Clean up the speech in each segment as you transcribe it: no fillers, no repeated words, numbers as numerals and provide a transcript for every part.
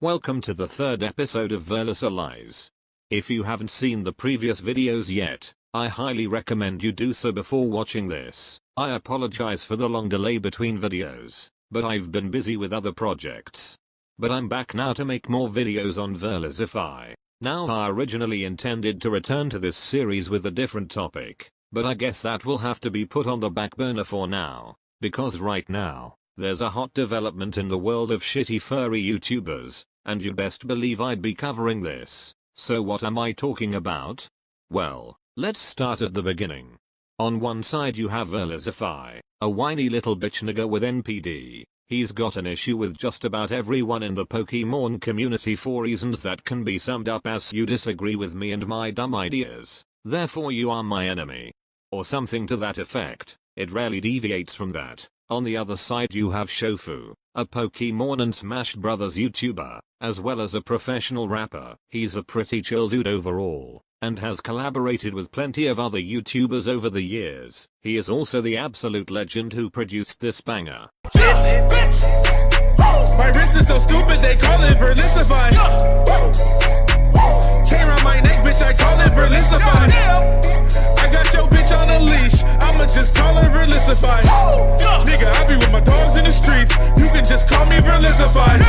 Welcome to the third episode of VerlisiLies. If you haven't seen the previous videos yet, I highly recommend you do so before watching this. I apologize for the long delay between videos, but I've been busy with other projects. But I'm back now to make more videos on Verlisify. Now I originally intended to return to this series with a different topic, but I guess that will have to be put on the back burner for now, because right now, there's a hot development in the world of shitty furry YouTubers, and you best believe I'd be covering this. So what am I talking about? Well, let's start at the beginning. On one side you have Verlisify, a whiny little bitch nigga with NPD. He's got an issue with just about everyone in the Pokemon community for reasons that can be summed up as you disagree with me and my dumb ideas, therefore you are my enemy. Or something to that effect. It rarely deviates from that. On the other side you have Shofu, a Pokemon and Smash Brothers YouTuber, as well as a professional rapper. He's a pretty chill dude overall, and has collaborated with plenty of other YouTubers over the years. He is also the absolute legend who produced this banger. My wrist is so stupid they call it Verlisify. Chain around my neck, bitch, I call it Verlisify. I got your bitch on a leash, I'ma just call her Verlisify. Nigga, I be with my dogs in the streets, you can just call me Verlisify.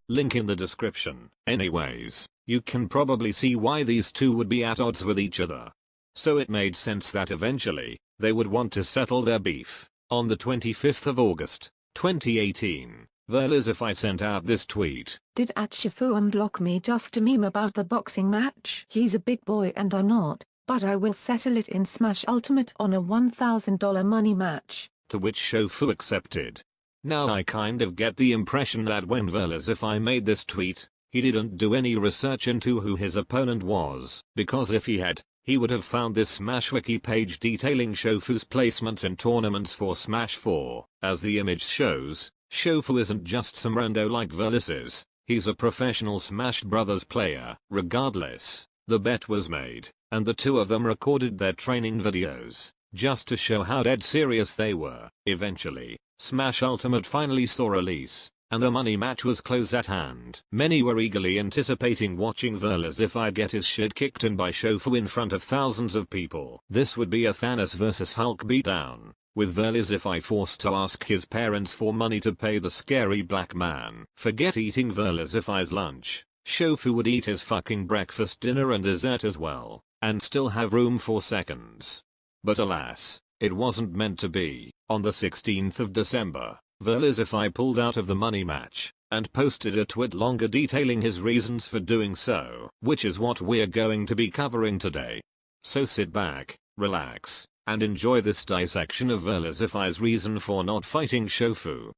Link in the description. Anyways, you can probably see why these two would be at odds with each other. So it made sense that eventually, they would want to settle their beef. On the 25th of August, 2018, Verlisify sent out this tweet. Did Shofu unblock me just to meme about the boxing match? He's a big boy and I'm not, but I will settle it in Smash Ultimate on a $1,000 money match. To which Shofu accepted. Now I kind of get the impression that when Verlisify made this tweet, he didn't do any research into who his opponent was, because if he had, he would have found this Smash Wiki page detailing Shofu's placements in tournaments for Smash 4. As the image shows, Shofu isn't just some rando like Verlis is, he's a professional Smash Brothers player. Regardless, the bet was made, and the two of them recorded their training videos, just to show how dead serious they were. Eventually, Smash Ultimate finally saw release, and the money match was close at hand. Many were eagerly anticipating watching Verlisify get his shit kicked in by Shofu in front of thousands of people. This would be a Thanos vs Hulk beatdown, with Verlisify forced to ask his parents for money to pay the scary black man. Forget eating Verlisify's lunch, Shofu would eat his fucking breakfast, dinner and dessert as well, and still have room for seconds. But alas, it wasn't meant to be. On the 16th of December, Verlisify pulled out of the money match, and posted a tweet longer detailing his reasons for doing so, which is what we're going to be covering today. So sit back, relax, and enjoy this dissection of Verlisify's reason for not fighting Shofu.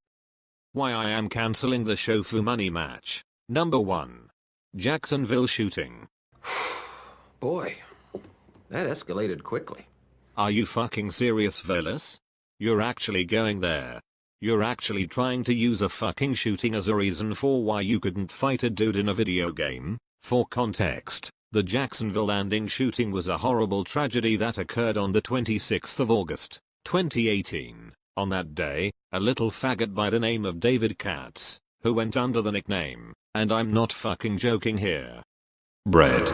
Why I am cancelling the Shofu money match. Number 1. Jacksonville shooting. Boy, that escalated quickly. Are you fucking serious, Verlis? You're actually going there. You're actually trying to use a fucking shooting as a reason for why you couldn't fight a dude in a video game? For context, the Jacksonville landing shooting was a horrible tragedy that occurred on the 26th of August, 2018. On that day, a little faggot by the name of David Katz, who went under the nickname, and I'm not fucking joking here, Bread,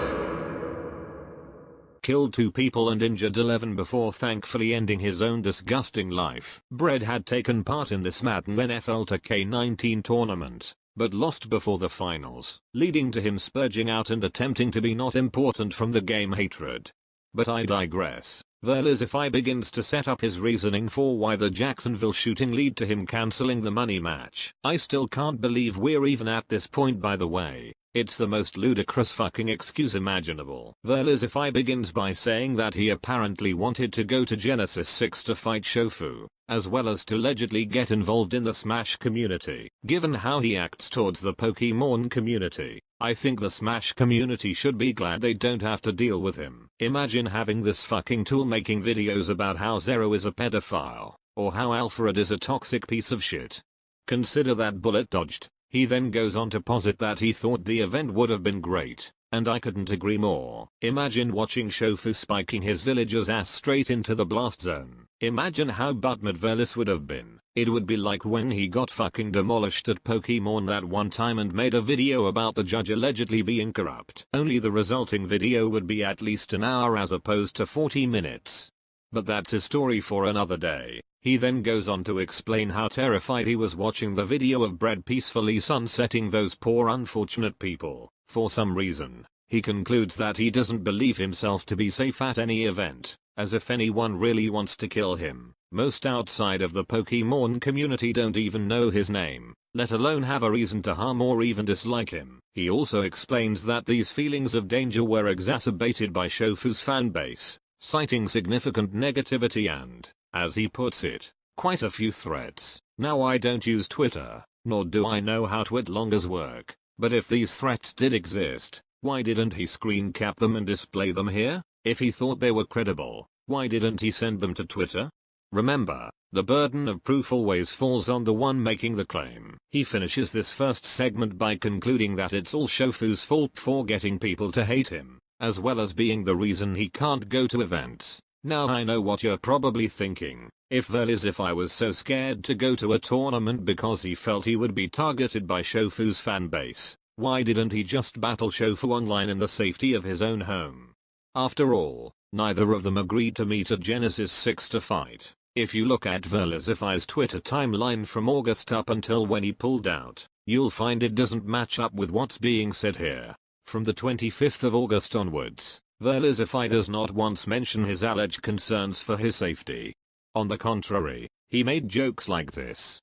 killed 2 people and injured 11 before thankfully ending his own disgusting life. Bread had taken part in this Madden NFL 2K19 tournament, but lost before the finals, leading to him spurging out and attempting to be not important from the game hatred. But I digress. Verlisify begins to set up his reasoning for why the Jacksonville shooting lead to him cancelling the money match. I still can't believe we're even at this point, by the way. It's the most ludicrous fucking excuse imaginable. Verlisify begins by saying that he apparently wanted to go to Genesis 6 to fight Shofu, as well as to allegedly get involved in the Smash community. Given how he acts towards the Pokemon community, I think the Smash community should be glad they don't have to deal with him. Imagine having this fucking tool making videos about how Zero is a pedophile, or how Alfred is a toxic piece of shit. Consider that bullet dodged. He then goes on to posit that he thought the event would have been great, and I couldn't agree more. Imagine watching Shofu spiking his villager's ass straight into the blast zone. Imagine how buttmad Verlis would have been. It would be like when he got fucking demolished at Pokemon that one time and made a video about the judge allegedly being corrupt. Only the resulting video would be at least an hour as opposed to 40 minutes. But that's a story for another day. He then goes on to explain how terrified he was watching the video of Bread peacefully sunsetting those poor unfortunate people. For some reason, he concludes that he doesn't believe himself to be safe at any event, as if anyone really wants to kill him. Most outside of the Pokemon community don't even know his name, let alone have a reason to harm or even dislike him. He also explains that these feelings of danger were exacerbated by Shofu's fanbase, citing significant negativity and, as he puts it, quite a few threats. Now I don't use Twitter, nor do I know how Twit longers work, but if these threats did exist, why didn't he screen cap them and display them here? If he thought they were credible, why didn't he send them to Twitter? Remember, the burden of proof always falls on the one making the claim. He finishes this first segment by concluding that it's all Shofu's fault for getting people to hate him, as well as being the reason he can't go to events. Now I know what you're probably thinking. If Verlisify was so scared to go to a tournament because he felt he would be targeted by Shofu's fanbase, why didn't he just battle Shofu online in the safety of his own home? After all, neither of them agreed to meet at Genesis 6 to fight. If you look at Verlisify's Twitter timeline from August up until when he pulled out, you'll find it doesn't match up with what's being said here. From the 25th of August onwards, Verlisify does not once mention his alleged concerns for his safety. On the contrary, he made jokes like this.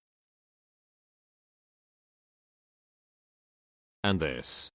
And this.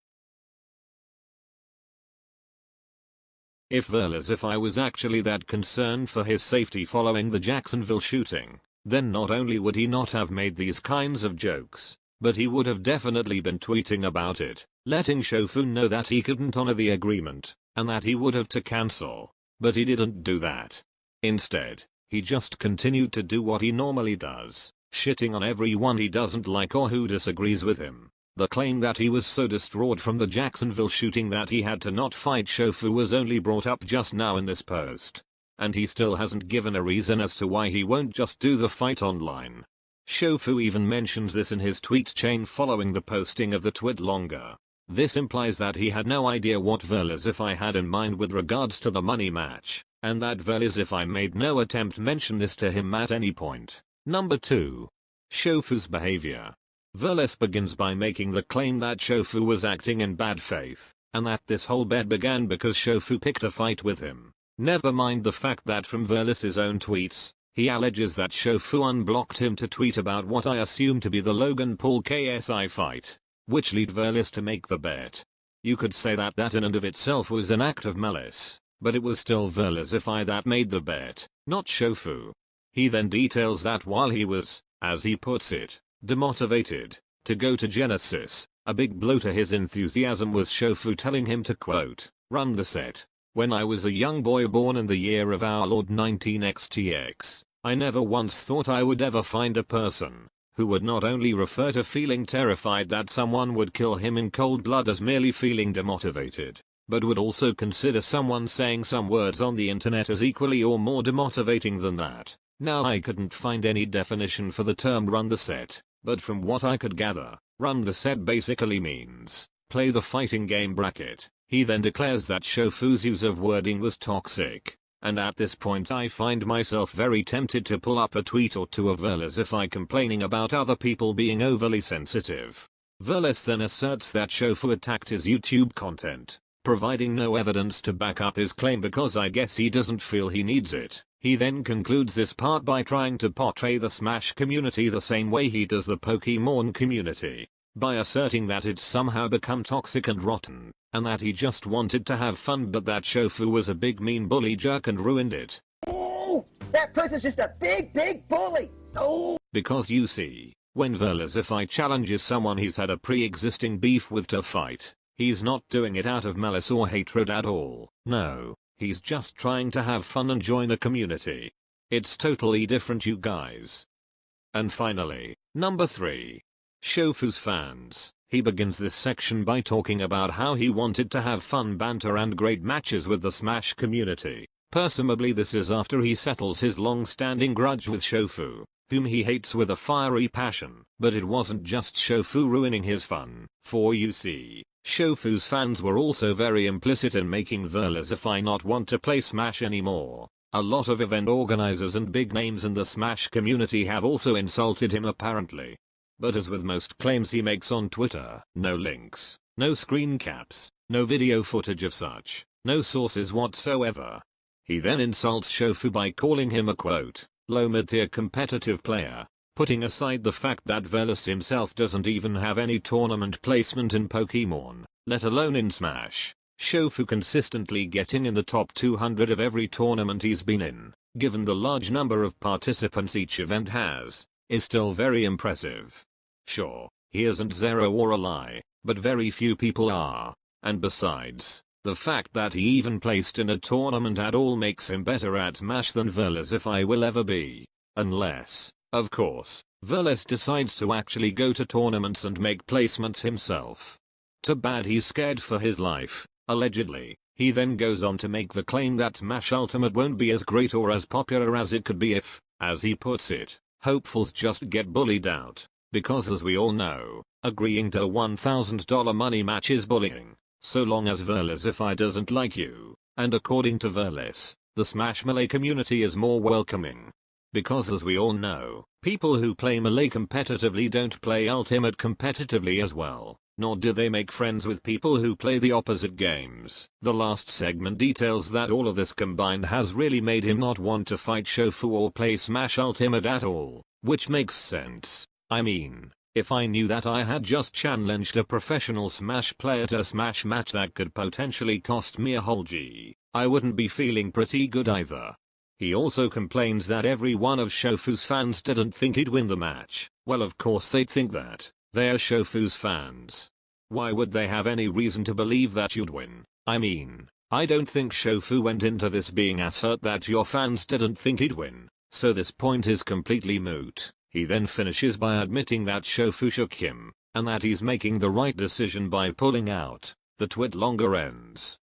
If Verlisify was actually that concerned for his safety following the Jacksonville shooting, then not only would he not have made these kinds of jokes, but he would have definitely been tweeting about it, letting Shofu know that he couldn't honor the agreement, and that he would have to cancel. But he didn't do that. Instead, he just continued to do what he normally does, shitting on everyone he doesn't like or who disagrees with him. The claim that he was so distraught from the Jacksonville shooting that he had to not fight Shofu was only brought up just now in this post. And he still hasn't given a reason as to why he won't just do the fight online. Shofu even mentions this in his tweet chain following the posting of the tweet longer. This implies that he had no idea what Verlisify had in mind with regards to the money match, and that Verlisify made no attempt to mention this to him at any point. Number 2. Shofu's behavior. Verlis begins by making the claim that Shofu was acting in bad faith, and that this whole bet began because Shofu picked a fight with him. Never mind the fact that from Verlis's own tweets, he alleges that Shofu unblocked him to tweet about what I assume to be the Logan Paul KSI fight, which led Verlis to make the bet. You could say that that in and of itself was an act of malice, but it was still Verlisify that made the bet, not Shofu. He then details that while he was, as he puts it, demotivated to go to Genesis, a big blow to his enthusiasm was Shofu telling him to quote, run the set. When I was a young boy born in the year of our Lord 19XTX, I never once thought I would ever find a person who would not only refer to feeling terrified that someone would kill him in cold blood as merely feeling demotivated, but would also consider someone saying some words on the internet as equally or more demotivating than that. Now I couldn't find any definition for the term run the set, but from what I could gather, run the set basically means play the fighting game bracket. He then declares that Shofu's use of wording was toxic, and at this point I find myself very tempted to pull up a tweet or two of Verlisify complaining about other people being overly sensitive. Verlis then asserts that Shofu attacked his YouTube content, providing no evidence to back up his claim because I guess he doesn't feel he needs it. He then concludes this part by trying to portray the Smash community the same way he does the Pokemon community, by asserting that it's somehow become toxic and rotten, and that he just wanted to have fun but that Shofu was a big mean bully jerk and ruined it. Oh, that person's just a big bully! Oh! Because you see, when Verlisify challenges someone he's had a pre-existing beef with to fight, he's not doing it out of malice or hatred at all. No. He's just trying to have fun and join a community. It's totally different, you guys. And finally, number 3. Shofu's fans. He begins this section by talking about how he wanted to have fun banter and great matches with the Smash community. Presumably this is after he settles his long-standing grudge with Shofu. whom he hates with a fiery passion. But it wasn't just Shofu ruining his fun, for you see, Shofu's fans were also very implicit in making Verlisify not want to play Smash anymore. A lot of event organizers and big names in the Smash community have also insulted him apparently. But as with most claims he makes on Twitter, no links, no screen caps, no video footage of such, no sources whatsoever. He then insults Shofu by calling him a quote, low mid-tier competitive player, putting aside the fact that Verlis himself doesn't even have any tournament placement in Pokemon, let alone in Smash. Shofu consistently getting in the top 200 of every tournament he's been in, given the large number of participants each event has, is still very impressive. Sure, he isn't Zero or a lie, but very few people are. And besides, the fact that he even placed in a tournament at all makes him better at Smash than Verlisify will ever be. Unless, of course, Verlis decides to actually go to tournaments and make placements himself. Too bad he's scared for his life. Allegedly, he then goes on to make the claim that Smash Ultimate won't be as great or as popular as it could be if, as he puts it, hopefuls just get bullied out. Because as we all know, agreeing to a $1,000 money match is bullying, so long as Verlisify doesn't like you, and according to Verlis, the Smash Melee community is more welcoming. Because as we all know, people who play Melee competitively don't play Ultimate competitively as well. Nor do they make friends with people who play the opposite games. The last segment details that all of this combined has really made him not want to fight Shofu or play Smash Ultimate at all, which makes sense. I mean, if I knew that I had just challenged a professional Smash player to a Smash match that could potentially cost me a whole G, I wouldn't be feeling pretty good either. He also complains that every one of Shofu's fans didn't think he'd win the match. Well, of course they'd think that. They're Shofu's fans. Why would they have any reason to believe that you'd win? I mean, I don't think Shofu went into this being assert that your fans didn't think he'd win, so this point is completely moot. He then finishes by admitting that Shofu shook him, and that he's making the right decision by pulling out. The tweet longer ends.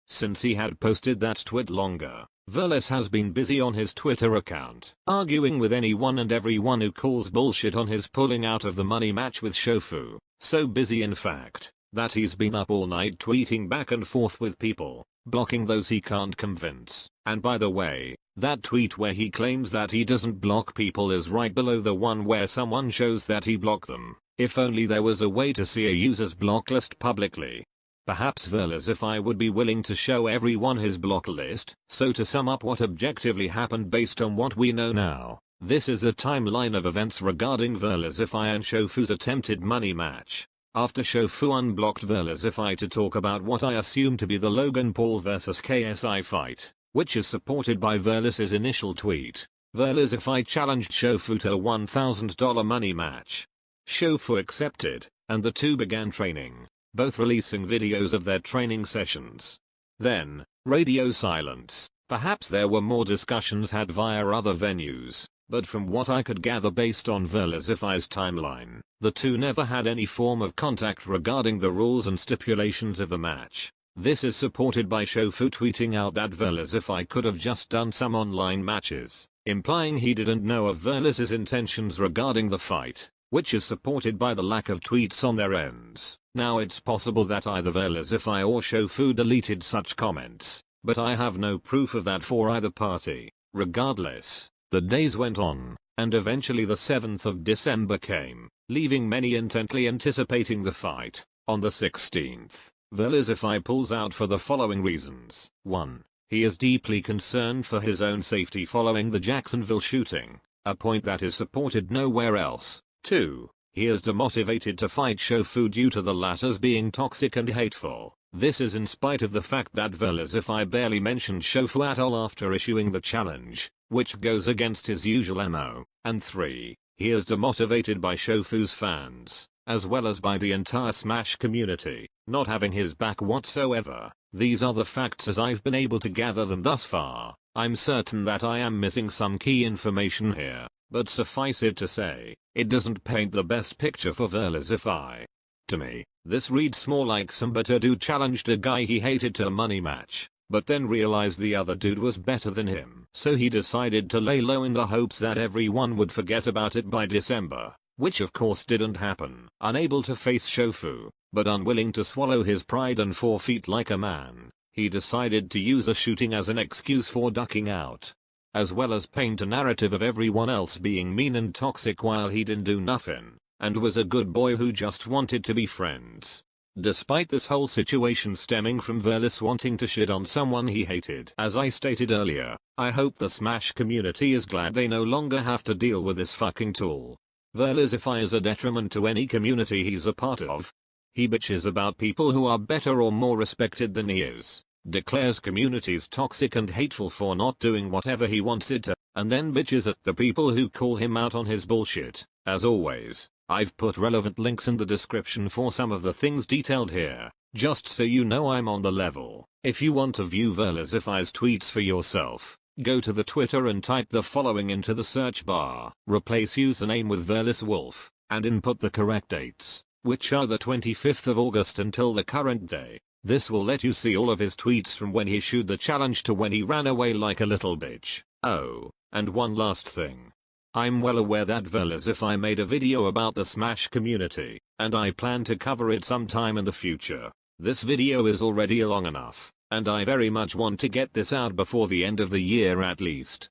Since he had posted that tweet longer, Verlis has been busy on his Twitter account, arguing with anyone and everyone who calls bullshit on his pulling out of the money match with Shofu. So busy in fact, that he's been up all night tweeting back and forth with people, blocking those he can't convince. And by the way, that tweet where he claims that he doesn't block people is right below the one where someone shows that he blocked them. If only there was a way to see a user's block list publicly. Perhaps Verlisify would be willing to show everyone his block list. So to sum up what objectively happened based on what we know now, this is a timeline of events regarding Verlisify and Shofu's attempted money match. After Shofu unblocked Verlisify to talk about what I assume to be the Logan Paul vs KSI fight, which is supported by Verlis's initial tweet, Verlisify challenged Shofu to a $1,000 money match. Shofu accepted, and the two began training, both releasing videos of their training sessions. Then, radio silence. Perhaps there were more discussions had via other venues, but from what I could gather based on Verlisify's timeline, the two never had any form of contact regarding the rules and stipulations of the match. This is supported by Shofu tweeting out that Verlisify could have just done some online matches, implying he didn't know of Verlis's intentions regarding the fight, which is supported by the lack of tweets on their ends. Now it's possible that either Verlisify or Shofu deleted such comments, but I have no proof of that for either party. Regardless, the days went on, and eventually the 7th of December came, leaving many intently anticipating the fight. On the 16th, Verlisify pulls out for the following reasons. 1. He is deeply concerned for his own safety following the Jacksonville shooting, a point that is supported nowhere else. 2. He is demotivated to fight Shofu due to the latter's being toxic and hateful. This is in spite of the fact that Verlisify barely mentioned Shofu at all after issuing the challenge, which goes against his usual MO. And 3. He is demotivated by Shofu's fans, as well as by the entire Smash community, not having his back whatsoever. These are the facts as I've been able to gather them thus far. I'm certain that I am missing some key information here, but suffice it to say, it doesn't paint the best picture for Verlisify. To me, this reads more like some bitter dude challenged a guy he hated to a money match. but then realized the other dude was better than him. So he decided to lay low in the hopes that everyone would forget about it by December, which of course didn't happen. Unable to face Shofu, but unwilling to swallow his pride and forfeit like a man, he decided to use the shooting as an excuse for ducking out, as well as paint a narrative of everyone else being mean and toxic while he didn't do nothing, and was a good boy who just wanted to be friends. Despite this whole situation stemming from Verlis wanting to shit on someone he hated. As I stated earlier, I hope the Smash community is glad they no longer have to deal with this fucking tool. Verlisify is a detriment to any community he's a part of. He bitches about people who are better or more respected than he is, declares communities toxic and hateful for not doing whatever he wants it to, and then bitches at the people who call him out on his bullshit. As always, I've put relevant links in the description for some of the things detailed here, just so you know I'm on the level. If you want to view Verlisify's tweets for yourself, go to the Twitter and type the following into the search bar. Replace username with VerlisWolf, and input the correct dates, which are the 25th of August until the current day. This will let you see all of his tweets from when he issued the challenge to when he ran away like a little bitch. Oh, and one last thing. I'm well aware that Verlisify made a video about the Smash community, and I plan to cover it sometime in the future. This video is already long enough, and I very much want to get this out before the end of the year at least.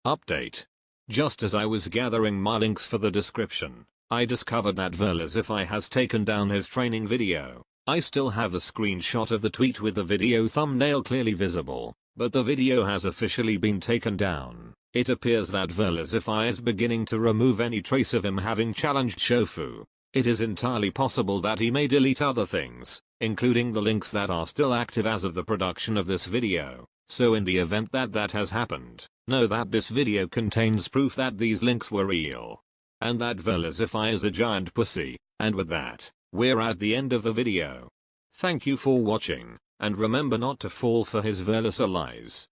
Update. Just as I was gathering my links for the description, I discovered that Verlisify has taken down his training video. I still have the screenshot of the tweet with the video thumbnail clearly visible, but the video has officially been taken down. It appears that Verlisify is beginning to remove any trace of him having challenged Shofu. It is entirely possible that he may delete other things, including the links that are still active as of the production of this video. So in the event that that has happened, know that this video contains proof that these links were real, and that Verlisify is a giant pussy. And with that, we're at the end of the video. Thank you for watching, and remember not to fall for his VerlisiLies.